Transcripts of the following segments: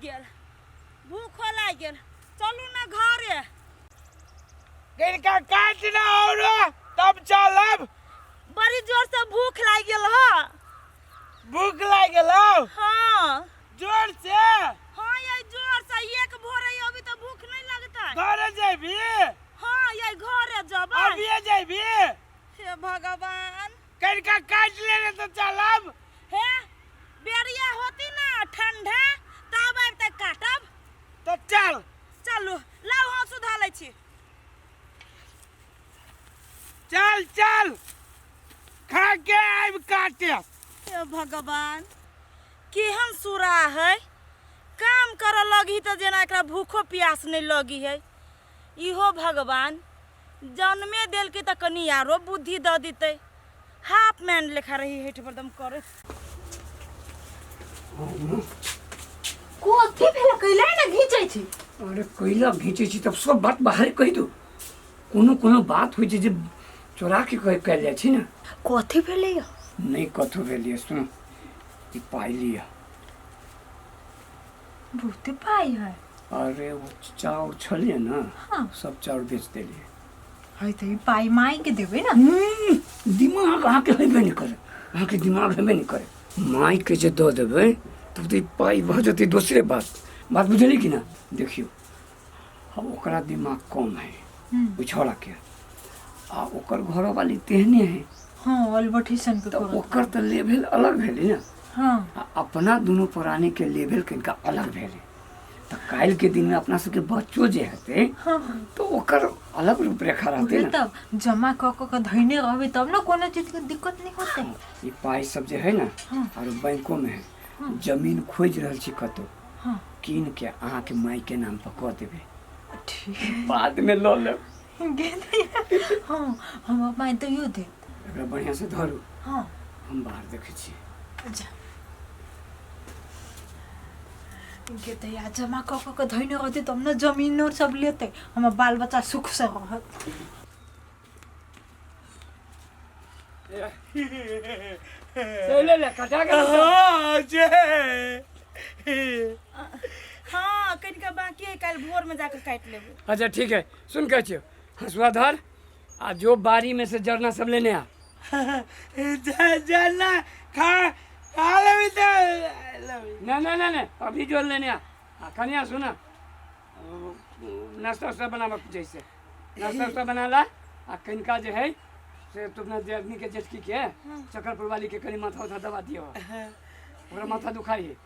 गेल, भूखो लाग गेल, चलू ना घरे। किनका काट ना और तब चलब। बड़ी जोर से भूख लाग गेल ह। भूख लाग गेल हो? हाँ जोर से? हाँ ये जोर से एक भोर है, अभी तो भूख नहीं लगता। घरे जेबी? हाँ ये घरे जब अभी जेबी? हे भगवान, किनका काट लेने तो चलब। हे बेरिया होती ना ठंडा तब आब तक काटब। तो चल चलू लाओ हाँ सुधा लै छी। चल चल खा के आब काटे। हे भगवान, केहन सुरा है, काम कर लगी तो जेना एकरा भूखो प्यास नहीं लगी है। इहो भगवान जन्मे देल के तो कनी आरो बुद्धि द देते। हाफ मैन लेखा रही हेठ बरदम करे। कोथी भेल कैला ना घिचै छी? अरे कैला घिचै छी तब सब बात बाहर कहि दो। कोनो कोनो बात होइ छै जे चोरा के कह जाइ छी ना। कोथी भेलै यो? नहीं कथो भेलिए सुन, ई पाई लिया। बहुते पाई है। अरे वो चाउर छलिए ना, हाँ। सब चाउर बेच देलिए। है त ई पाई माई के देबै ना। दिमाग अहाँ के हेबे नहीं करे, अहाँ के दिमाग हेबे नहीं करे। माई के जे दो देबै तब तो ई पाई भ जतै दूसरे बात बुझली कि ना। देखियो अब ओकरा दिमाग कम है, ओ छोड़ा के आ ओकर घरो वाली तेहने है। हाँ अलबठीसन के तो करो। ओकर तो लेवल अलग भेलै ना। हाँ आ अपना दोनों पुराने के लेवल कनिका अलग भेलै। तो काल के दिन में अपना सबके बच्चों जे हेतै हाँ तो ओकर अलग रूपरेखा रहतै उहे ना। तब जमा क के धैने रहबै तब ना कोनो चीज के दिक्कत नहीं होतै। ये पाई सब जे है ना हाँ। और बैंकों में है, जमीन खोज रहल छी कतो, हाँ कीन के अहाँ के माई के नाम पर कह देबै, ठीक बाद में लऽ लेब। हाँ हम माई तो यो दे। एकरा बढ़िया से धरू, हाँ हम बाहर देखै छी। अच्छा के त या जमा क के धैने रहतै तब ना जमीन और सब लेतै, हमर बाल बच्चा सुख से रहत। ले ले कटा के हाँ जे हाँ कनिका बाकी है, कल भोर में जाकर काट लेबै। अच्छा ठीक है, सुन कह छियो हंसुआ धर आ जो बारी में से जरना सब लेने आ। जना खा लेबी तो नहीं अभी जो लेने आ। कनिया सुना, नाश्ता उस्ता बनावा जैसे नाश्ता उस्ता बना ला। आ कनिका जो है से तुमने आदमी के जेठकी के चक्करपुर वाली के कनी माथा उथा दबा दियो, ओकरा माथा दुखाई है।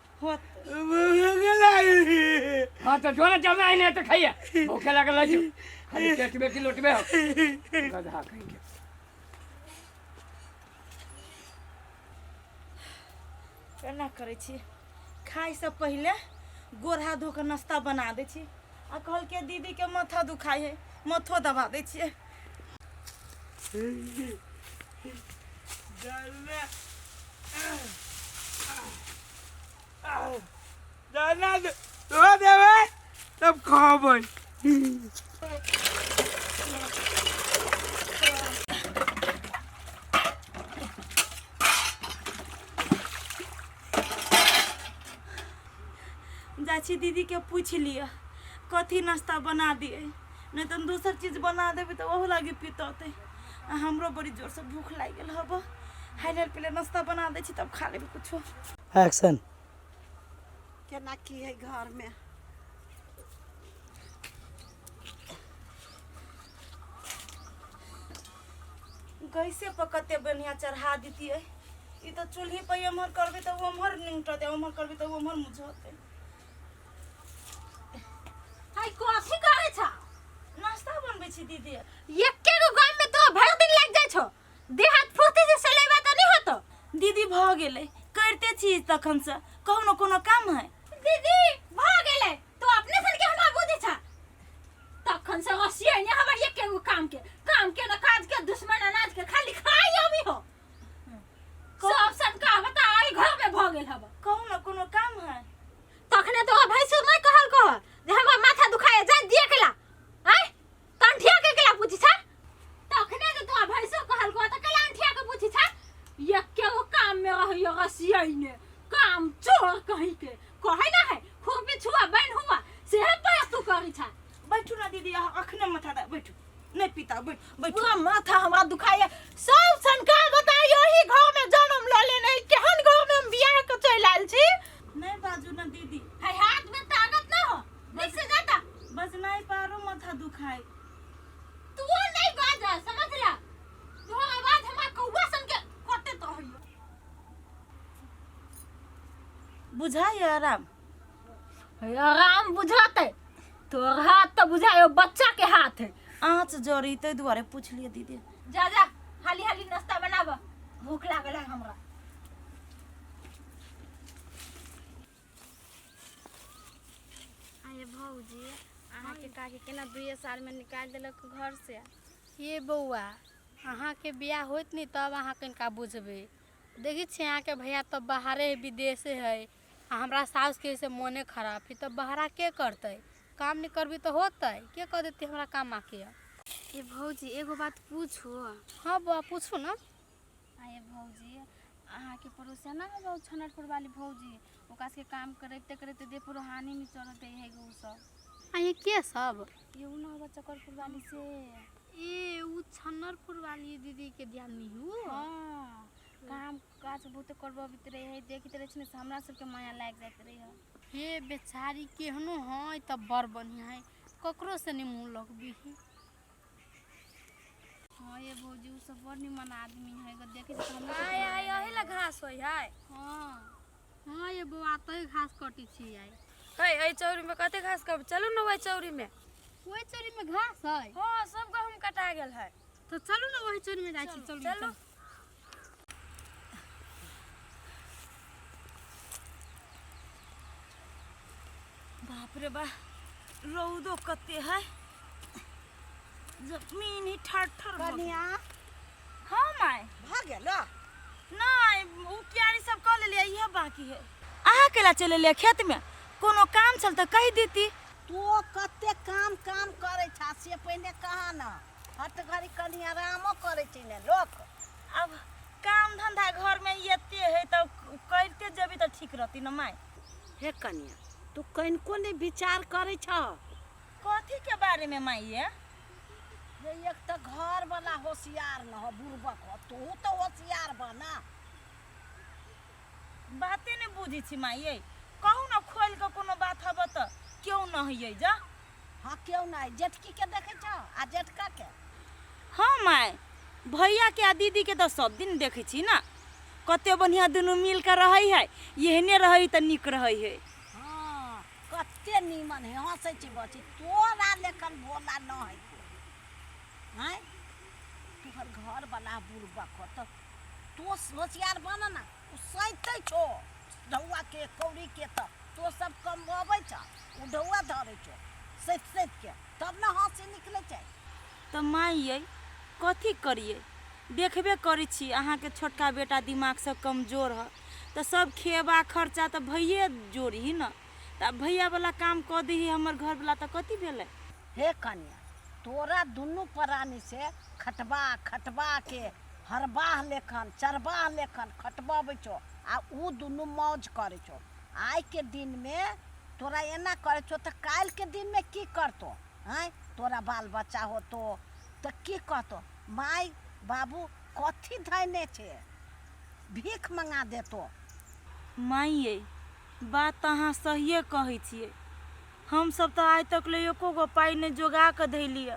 हाँ तो जो ना जब आई नहीं तो खाइए, भूखे लागल रह खाली पेटबे की लोटबे हो गधा कहेंगे। केना करै छी, खाइ से पहले गोड़ हाथ धो के नाश्ता बना दै छी। आ कहल के दीदी के माथा दुखाई है, माथो दबा दै छियै। जना दो देबै तब खाबै। जाची दीदी के पूछ लिया कथी नाश्ता बना दिए, नहीं तो दूसर चीज बना देबे तो ओहो लागे पितौते। हमरो बड़ी जोर से भूख लाग गेल हब, हाइले पहले नाश्ता बना दे छी तब खा लेबे कुछो। एक्शन। केना की है घर में, गैसे पर कते बढ़िया चढ़ा दीतिए। ई तो चूल्ही पे एम्हर करबे तो ओम्हर निंगटते, ओम्हर करबे तो ओम्हर मुझते। हाय कथी करे छ? नाश्ता बनबै छी दीदी। एके गो गाम में तो भर दिन लग जाय छ, देह हाथ फुर्ती से चलेबा त नहीं होतो। दीदी भ गेलै, करते छी तखन से, कहू न कोनो काम है। दीदी भ गेलै तो अपने सन के हमरा बुद्धि छ, तखन से हसिए ने हमर एके गो काम के न काज के दुश्मन अनाज के खाली खाई अभी हो। सब सन का बता आई घर में भ गेल हब, कहू न कोनो काम है। तखने तो भैंसुर नहीं कहल कह जे हमर माथा दुखाए जा दिए केला आय कंठिया के केला पूछी छ। तखने तो भैंसुर कहल कह त केला अंठिया के पूछी छ। एके गो काम में रहियो हसिए ने काम चोर कहि के कहे ना है खुरपी के छुआ बहन हुआ सेहे पे तू करी छा। बैठू ना दीदी, अखने माथा दा बैठू, नहीं पीता, बैठू। पूरा माथा हमरा दुखाए। सब संकार बताइयो ही घर में जन्म ल ले नहीं केहन घर में हम बियाह के चल आइल छी। नहीं बाजू ना दीदी, है हाथ में ताकत ना हो देख से जाता बस नहीं पारो, माथा दुखाए। तू नहीं बाजा समझला। तू आवाज हमरा कौवा सन के कटे तो होइयो। बुझाई आराम। आराम बुझाते तोर हाथ तो बुझायो बच्चा के हाथ है। आँच जड़ी ते दुआरे पूछ लिए दीदी। जा जा हाली हाली नाश्ता बनाब, भूख लागल है हमरा। आये भौजी, अहाँ के काकी केना 2 साल में निकाल देलक घर से। ये बउआ, अहाँ के बियाह होइत नहीं तब अहाँ कनिका बुझबे। देखी छी अहाँ के भैया तो बाहरे है, विदेशे है, आ हमरा सास के से मोने खराब है, तो बहरा के करते, काम नहीं करबी तो होते के कह देती हमरा काम आके। ये भौजी एगो बात पूछू। हाँ बुआ पूछू ना। आये भौजी, अहाँ के पड़ोसिया ना है बहुत छनटपुर वाली भौजी, ओकरा के काम करते करते दे पूरा हानि में चढ़ते है गो सब। ये के सब? ये ना होगा चकरपुर वाली से। ए उ छन्नरपुर वाली दीदी के ध्यान नहीं हु। हां काम काज बहुत करबबित रहे है, देखित रहे छने हमरा सब के माया लाग जात रहे है। हे बेचारी केहनो है त बड़ बढ़िया है, ककरो से नहीं मुंह लगबी। हां ये भौजी उ सब बड़ निमन आदमी है, देखे त हमरा आय आय एही ला घास होय है। हां हां ये बुआ त घास कटी छी आय। ए चौरी में कते घास कब चलू न वही चौरी में। वही चौरी में घास है? हां सब गहूम कटा गेल है, तो चलू न वही चौरी में जाई छी। चलू बाप रे बा, रौदो कते है, जमीन ही ठर ठर। कनिया हाँ माय भाग गेलो। नहीं उ क्यारी सब कर ले लिया, यह बाकी है। अहाँ केला चले लिया खेत में, कोनो काम चल त कह देती। तू कते काम काम करे छा से पहले कहा ना, हट घड़ी कनिया आरामो करे छी ने लोग। अब काम धंधा घर में येते है तो करते जबी तो ठीक रहती न माय। हे कनिया तू कनको ने विचार करे छ? कथी के बारे में माई ये? जे एक तो घर वाला होशियार न हो, बुर्बक हो, तू तो होशियार बना। बाते नहीं बुझी छी माई ये, कहू ना खोल के कोनो बात हब त क्यों न होइए जा। हाँ क्यों नहीं, जेठकी के देखे छ आ जेठका के? हाँ माय, भैया के आ दीदी के तो सब दिन देखे छी ना, कते बढ़िया दुनू मिल के रही है, यहने रही त निक रही है। हाँ कते नीमन है, हंसे छी बची। तोरा लेखन भोला न है हैं? तुहर घर वाला बुर्बक हो तो तू होशियार बना ना। उ सैते छो ढौआ के कौड़ी के तो सब कमबे छ, उ ढौआ धरे छो सैत सैत के, तब ना हंसी निकले छै। तो माई ये कथी करिए, देखबे करी छी अहाँ के छोटका बेटा दिमाग से कमजोर है, तो सब खेबा खर्चा तो भैये जोड़ी न, तो भैया वाला काम कह दी हमर घर वाला तो कथी भेले। हे कन्या तोरा दुनू प्राणी से खटबा खटबा के हरबाह लेखन चरबाह लेखन खटबाबै छो, आ उ दुनू मौज करे छो। आइ के दिन में तोरा एना करे छो तो काल के दिन में की करतो हैं? तोरा बाल बच्चा होतो तो की कहतो, माई बाबू कथी धैने छे, भीख मंगा देतो। माई ये बात अहाँ सहिए कहै छियै, हम सब तो आज तक ले एको गो पाई ने जोगा के धैलिए,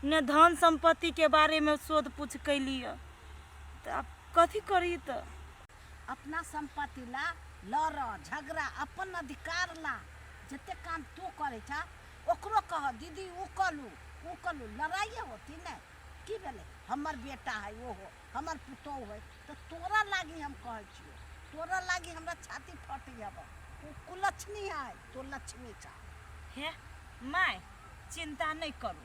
ने धन संपत्ति के बारे में शोध पूछ कैलिए, तो अब कथी करी। तो अपना संपत्ति ला लड़ झगड़ा, अपन अधिकार ला जते काम तू करे छा ओकरो कह दीदी उ कलू लड़ाइए होती ने। की भेले हमर बेटा है वो हो, हमर पुतोह है, तो तोरा लागी हम कहे छियो, तोरा लागी हमरा छाती फटी हब। तू कुलक्ष्मी है, तो लक्ष्मी छा। हे माय चिंता नहीं करू,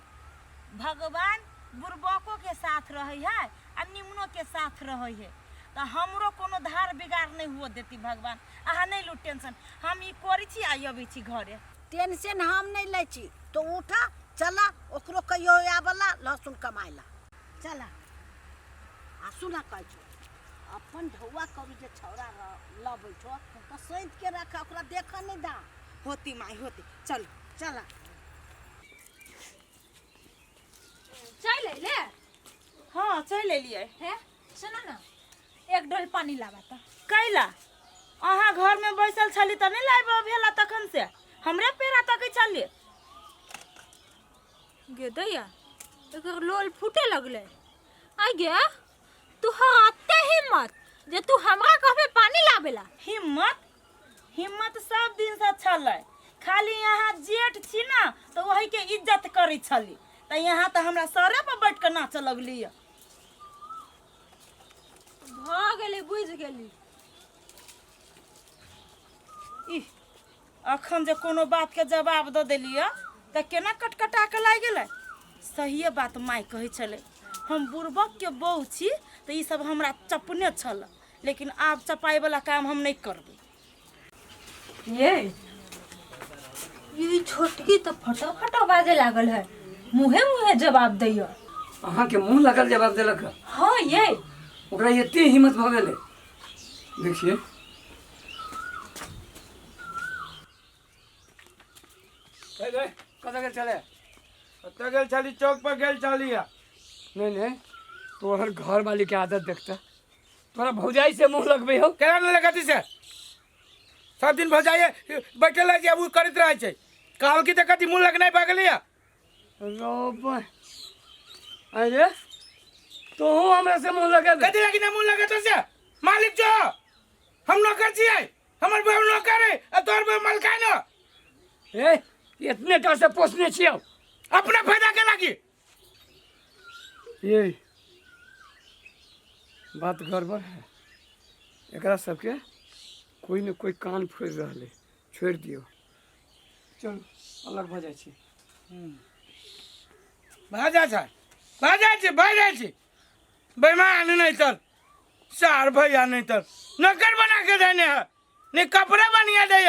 भगवान बुर्बकों के साथ रहे है आ निम्नों के साथ रहे है, तो हमरो कोनो धार बिगाड़ नहीं हुआ देती भगवान। अहाँ नहीं लू टेंशन, हम ई करी छी आ अबै छी घरे। टेंशन हम नहीं ले छी, तो उठा चला ओकरो कहियो आबला लहसुन कमाइला चला। आ सुना कह छो अपन ढौआ करू जे छौरा लबै छो तो सैंत के रखा, ओकरा देख नहीं दा। होती माई होती चल चला चल ले हाँ चल एलिए है सुनो ना एक डोल पानी लावा तो कैला अहाँ घर में बैसल छली त नहीं लाइब भेला तखन से हमरे पेरा तक चलिए गे दैया एकर लोल फूटे लगले आ गे तू हाथे हिम्मत जे तू हमरा कहबे पानी लावेला हिम्मत हिम्मत सब दिन से छलै खाली यहाँ जेठ छी ना तो वही के इज्जत करी छली त यहाँ तो हमरा सरे पर बैठ के नाच लगली भ गेली बुझ गेली इह, अखन जे कोनो बात के जवाब द देलिए त केना कटकटा के लाग गेलै सहिए बात माय कहै छलै हम बुड़बक के बहू छी त ई सब हमरा चपने छल लेकिन आब चपाई वाला काम हम नहीं करबै ये छोटकी तो फटाफट बाजे लागल है मुहे मुहे जवाब दैया अहाँ के मुंह लगल जवाब देलक है। हाँ ये ओकरा एते हिम्मत भ गेलै देखिए कतऽ गेल छलै ओतऽ गेल छली चौक पर गेल छली नहीं तोहर घर वाली के आदत देखता तोरा भौजाई से मुंह लगबे हो केना न लगती से सब दिन भजाइए बैठल रह जाए वो करत रहे छै कहल की त कथी मुंह लगनाइ भऽ गेलै रोब अरे तो हमरा से मुंह लगे कथी लगी ना मुंह लगत से मालिक जो हम नौकर छियै हमर बहू नौकर है आ तोहर बहू मालकान है ए इतने टा से पोसने छियो अपना फायदा के लागी ये बात गड़बड़ है एकरा सबके कोई न कोई कान फोड़ रहले छोड़ दियो चल अलग भ जाइ छी भाजा छै भाजा छै बेईमान नहीं तर सार भैया नहीं तर नौकर बना के देने है नहीं कपड़े बनिया दे